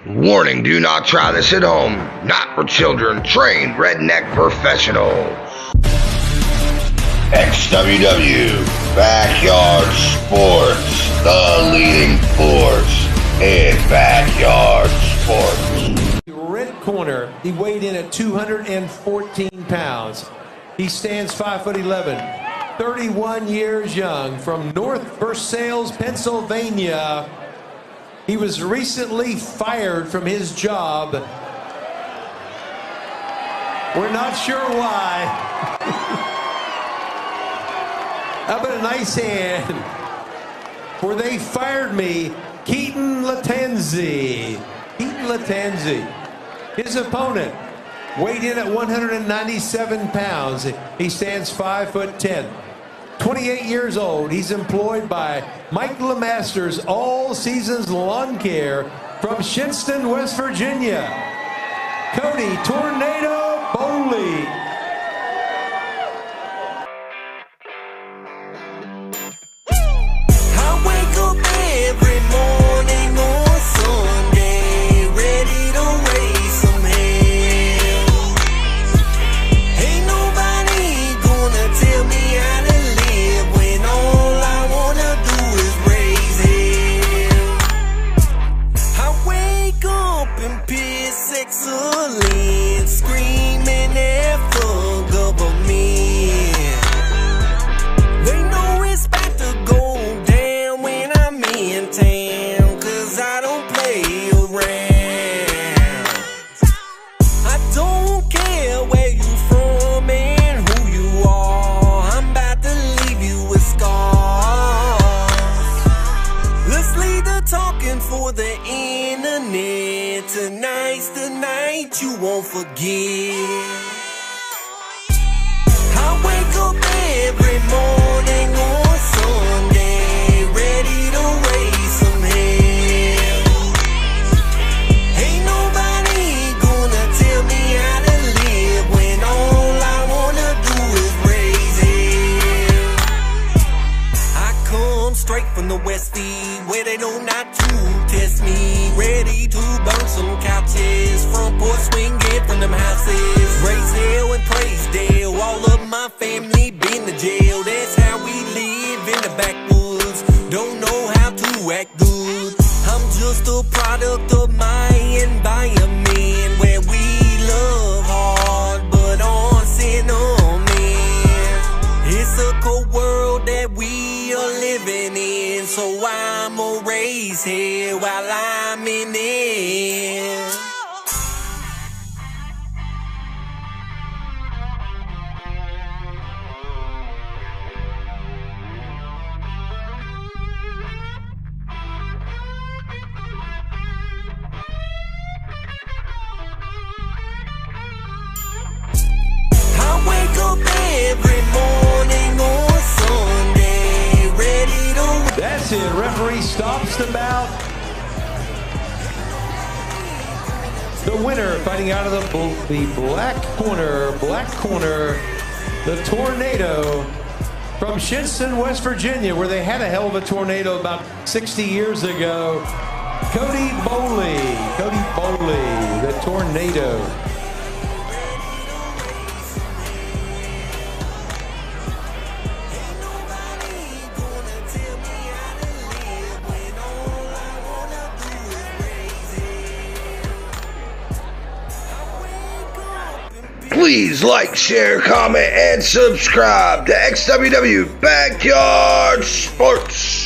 Warning, do not try this at home. Not for children. Trained redneck professionals. XWW Backyard Sports, the leading force in backyard sports. Red corner, he weighed in at 214 pounds. He stands 5'11", 31 years young, from North Versailles, Pennsylvania. He was recently fired from his job. We're not sure why. How about a nice hand? For they fired me, LATTANZI. LATTANZI. His opponent weighed in at 197 pounds. He stands 5'10". 28 years old. He's employed by Mike LeMaster's All Seasons Lawn Care from Shinston, West Virginia. Cody Tornado Bowley. For the internet, tonight's the night you won't forget. I wake up every morning on Sunday, ready to raise some hell. Ain't nobody gonna tell me how to live when all I wanna do is raise hell. I come straight from the West where they know not to test me. Ready to burn some couches, front porch swinging from them houses. Raise hell and praise Dale, all of my family been to jail. That's how we live in the backwoods, don't know how to act good. I'm just a product of my environment, where we love hard but on sin on men. It's a cold world that we are living in, so I'ma raise hell while I'm in it. I wake up every morning on Sunday, ready to... That's it. Referee stops the bout. The winner, fighting out of the black corner, the Tornado from Shinston, West Virginia, where they had a hell of a tornado about 60 years ago. Cody Bowley, the Tornado. Please like, share, comment, and subscribe to XWW Backyard Sports.